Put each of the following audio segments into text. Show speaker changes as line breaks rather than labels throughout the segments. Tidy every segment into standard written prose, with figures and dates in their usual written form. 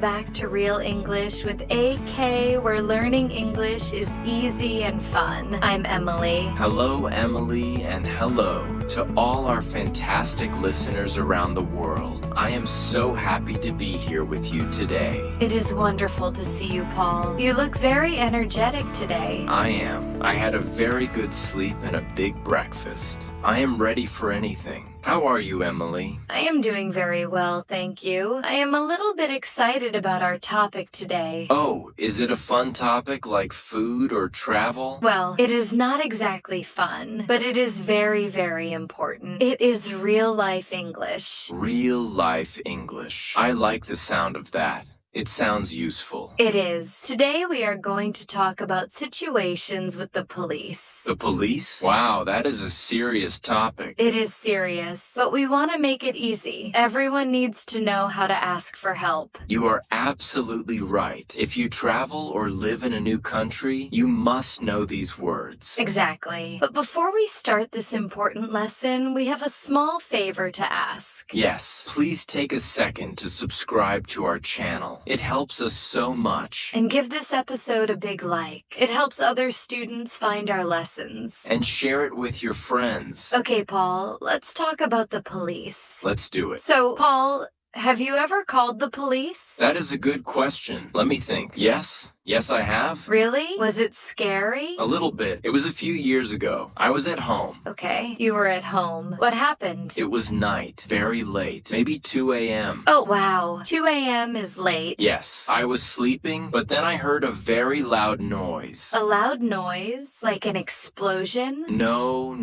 back to Real English with AK, where learning English is easy and fun. I'm Emily.
Hello, Emily, and hello to all our fantastic listeners around the world. I am so happy to be here with you today.
It is wonderful to see you, Paul. You look very energetic today.
I am. I had a very good sleep and a big breakfast. I am ready for anything. How are you, Emily?
I am doing very well, thank you. I am a little bit excited about our topic today.
Oh, is it a fun topic like food or travel?
Well, it is not exactly fun, but it is very, very important. It is real-life English.
Real-life English. I like the sound of that. It sounds useful.
It is. Today we are going to talk about situations with the police.
The police? Wow, that is a serious topic.
It is serious, but we want to make it easy. Everyone needs to know how to ask for help.
You are absolutely right. If you travel or live in a new country, you must know these words.
Exactly. But before we start this important lesson, we have a small favor to ask.
Yes, please take a second to subscribe to our channel. It helps us so much.
And give this episode a big like. It helps other students find our lessons.
And share it with your friends.
Okay, Paul, let's talk about the police.
Let's do it.
So, Paul, have you ever called the police?
That is a good question. Let me think. Yes, I have.
Really? Was it scary?
A little bit. It was a few years ago. I was at home.
Okay, you were at home. What happened?
It was night, very late, maybe 2 a.m.
Oh, wow. 2 a.m. is late.
Yes, I was sleeping, but then I heard a very loud noise.
A loud noise? Like an explosion?
No.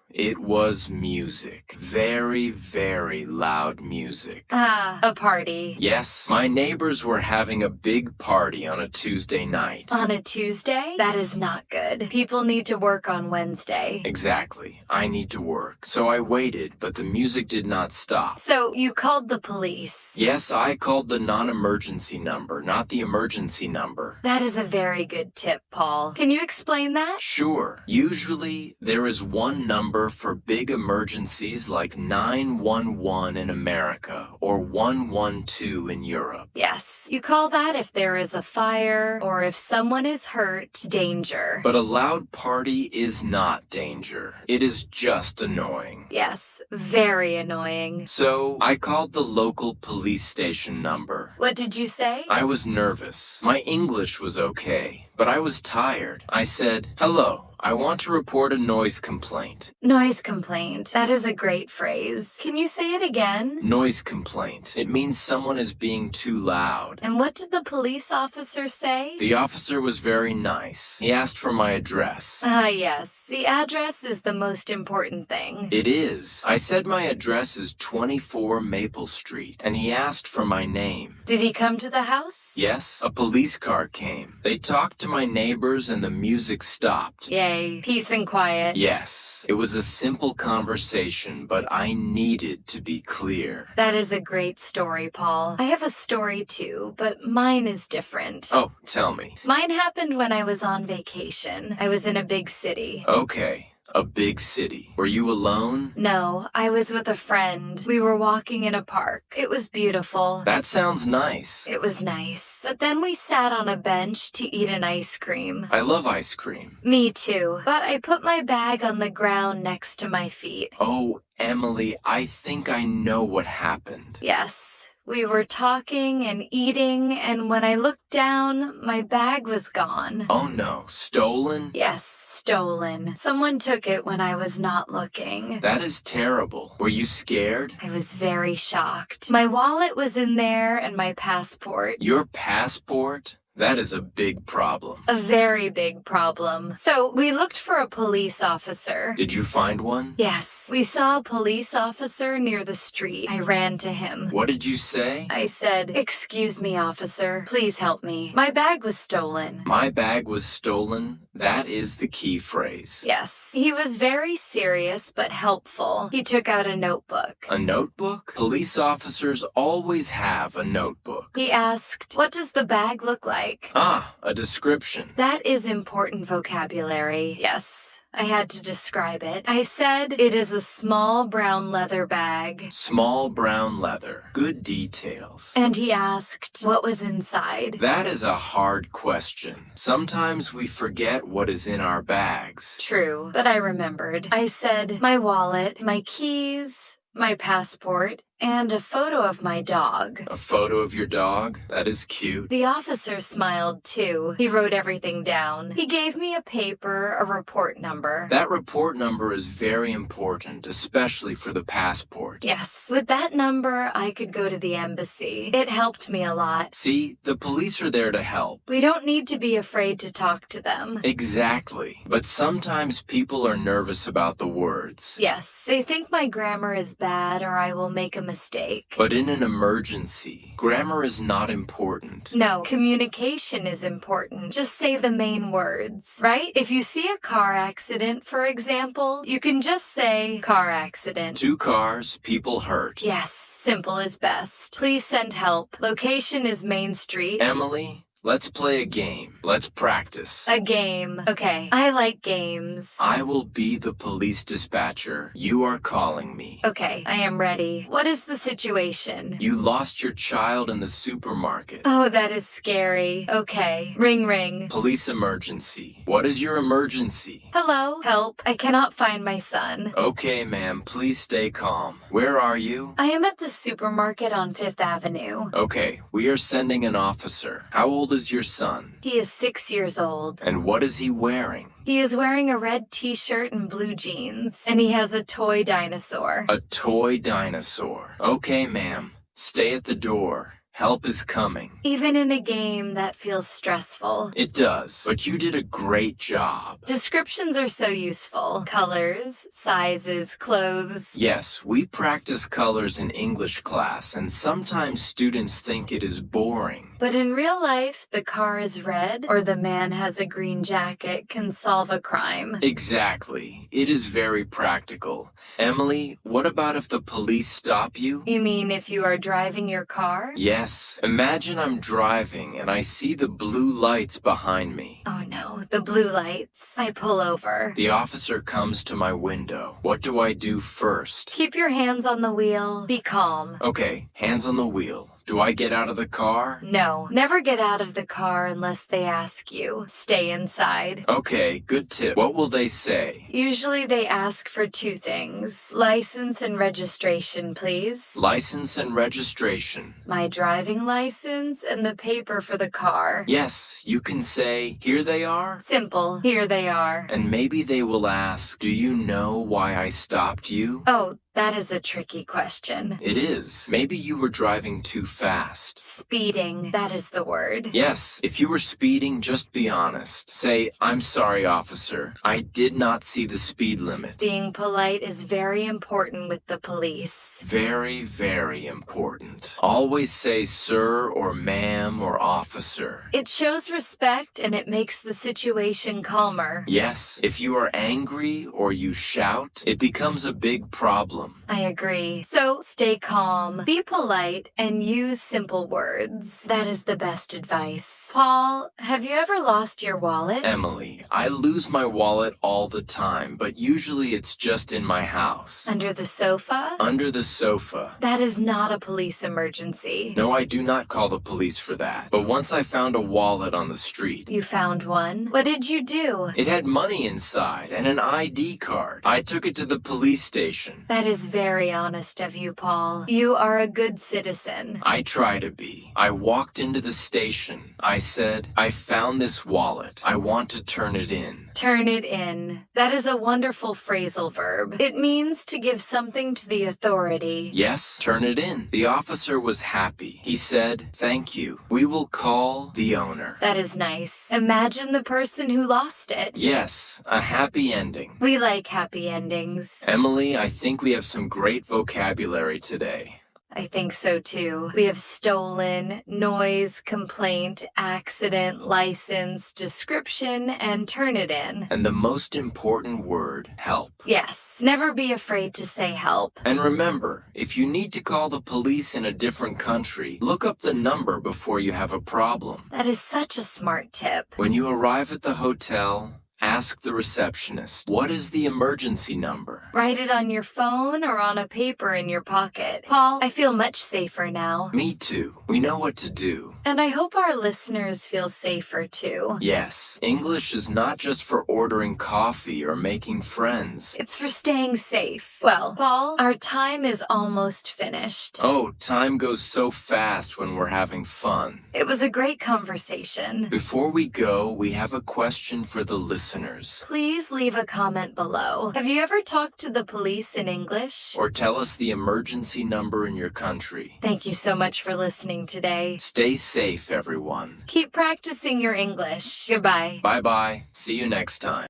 It was music. Very, very loud music.
Ah, a party.
Yes, my neighbors were having a big party on a Tuesday night.
On a Tuesday? That is not good. People need to work on Wednesday.
Exactly. I need to work. So I waited, but the music did not stop.
So you called the police?
Yes, I called the non-emergency number, not the emergency number.
That is a very good tip, Paul. Can you explain that?
Sure. Usually, there is one number for big emergencies like 911 in America or 112 in Europe.
Yes. You call that if there is a fire or if someone is hurt, danger.
But a loud party is not danger. It is just annoying.
Yes, very annoying.
So, I called the local police station number.
What did you say?
I was nervous. My English was okay, but I was tired. I said, "Hello. I want to report a noise complaint."
Noise complaint. That is a great phrase. Can you say it again?
Noise complaint. It means someone is being too loud.
And what did the police officer say?
The officer was very nice. He asked for my address.
Yes. The address is the most important thing.
It is. I said my address is 24 Maple Street, and he asked for my name.
Did he come to the house?
Yes, a police car came. They talked to my neighbors and the music stopped.
Yay. Peace and quiet.
Yes, it was a simple conversation, but I needed to be clear.
That is a great story, Paul. I have a story too, but mine is different.
Oh, tell me.
Mine happened when I was on vacation. I was in a big city.
Okay. A big city. Were you alone?
No, I was with a friend. We were walking in a park. It was beautiful.
That sounds nice.
It was nice. But then we sat on a bench to eat an ice cream.
I love ice cream.
Me too. But I put my bag on the ground next to my feet.
Oh, Emily, I think I know what happened.
Yes. We were talking and eating, and when I looked down, my bag was gone.
Oh no, stolen?
Yes, stolen. Someone took it when I was not looking.
That is terrible. Were you scared?
I was very shocked. My wallet was in there and my passport.
Your passport? That is a big problem.
A very big problem. So we looked for a police officer.
Did you find one?
Yes. We saw a police officer near the street. I ran to him.
What did you say?
I said, "Excuse me, officer. Please help me. My bag was stolen."
My bag was stolen? That is the key phrase.
Yes. He was very serious but helpful. He took out a notebook.
A notebook? Police officers always have a notebook.
He asked, "What does the bag look like?" like?
Ah, a description.
That is important vocabulary. Yes, I had to describe it. I said it is a small brown leather bag.
Small brown leather. Good details.
And he asked what was inside.
That is a hard question. Sometimes we forget what is in our bags.
True, but I remembered. I said my wallet, my keys, my passport, and a photo of my dog.
A photo of your dog? That is cute.
The officer smiled too. He wrote everything down. He gave me a paper, a report number.
That report number is very important, especially for the passport.
Yes, with that number, I could go to the embassy. It helped me a lot.
See, the police are there to help.
We don't need to be afraid to talk to them.
Exactly. But sometimes people are nervous about the words.
Yes, they think my grammar is bad or I will make a mistake.
But in an emergency, grammar is not important.
No, communication is important. Just say the main words, right? If you see a car accident, for example, you can just say car accident.
2 cars, people hurt.
Yes, simple is best. Please send help. Location is Main Street.
Emily, let's play a game. Let's practice.
A game. Okay, I like games.
I will be the police dispatcher. You are calling me.
Okay, I am ready. What is the situation?
You lost your child in the supermarket.
Oh, that is scary. Okay, ring ring.
Police emergency. What is your emergency?
Hello? Help. I cannot find my son.
Okay, ma'am, please stay calm. Where are you?
I am at the supermarket on Fifth Avenue.
Okay, we are sending an officer. How old is your son?
He is 6 years old.
And what is he wearing?
He is wearing a red t-shirt and blue jeans, and he has a toy dinosaur.
A toy dinosaur. Okay, ma'am. Stay at the door. Help is coming.
Even in a game, that feels stressful.
It does, but you did a great job.
Descriptions are so useful. Colors, sizes, clothes.
Yes, we practice colors in English class, and sometimes students think it is boring.
But in real life, the car is red or the man has a green jacket can solve a crime.
Exactly. It is very practical. Emily, what about if the police stop you?
You mean if you are driving your car?
Yes. Imagine I'm driving and I see the blue lights behind me.
Oh no, the blue lights. I pull over.
The officer comes to my window. What do I do first?
Keep your hands on the wheel. Be calm.
Okay, hands on the wheel. Do I get out of the car?
No, never get out of the car unless they ask you. Stay inside.
Okay, good tip. What will they say?
Usually they ask for 2 things. License and registration, please.
License and registration.
My driving license and the paper for the car.
Yes, you can say, here they are.
Simple. Here they are.
And maybe they will ask, do you know why I stopped you?
Oh, that is a tricky question.
It is. Maybe you were driving too fast.
Speeding, that is the word.
Yes, if you were speeding, just be honest. Say, I'm sorry, officer. I did not see the speed limit.
Being polite is very important with the police.
Very, very important. Always say sir or ma'am or officer.
It shows respect and it makes the situation calmer.
Yes, if you are angry or you shout, it becomes a big problem.
I agree. So stay calm, be polite, and use simple words. That is the best advice. Paul, have you ever lost your wallet?
Emily, I lose my wallet all the time, but usually it's just in my house.
Under the sofa?
Under the sofa.
That is not a police emergency.
No, I do not call the police for that. But once I found a wallet on the street.
You found one? What did you do?
It had money inside and an ID card. I took it to the police station.
That is very honest of you, Paul. You are a good citizen.
I try to be. I walked into the station. I said, I found this wallet. I want to turn it in.
Turn it in. That is a wonderful phrasal verb. It means to give something to the authority.
Yes, turn it in. The officer was happy. He said, thank you. We will call the owner.
That is nice. Imagine the person who lost it.
Yes, a happy ending.
We like happy endings.
Emily, I think we have some great vocabulary today.
I think so too. We have stolen, noise, complaint, accident, license, description, and turn it in.
And the most important word, help.
Yes, never be afraid to say help.
And remember, if you need to call the police in a different country, look up the number before you have a problem.
That is such a smart tip.
When you arrive at the hotel, ask the receptionist, what is the emergency number?
Write it on your phone or on a paper in your pocket. Paul, I feel much safer now.
Me too. We know what to do.
And I hope our listeners feel safer too.
Yes, English is not just for ordering coffee or making friends.
It's for staying safe. Well, Paul, our time is almost finished.
Oh, time goes so fast when we're having fun.
It was a great conversation.
Before we go, we have a question for the listeners.
Please leave a comment below. Have you ever talked to the police in English?
Or tell us the emergency number in your country.
Thank you so much for listening today.
Stay safe, everyone.
Keep practicing your English. Goodbye.
Bye-bye. See you next time.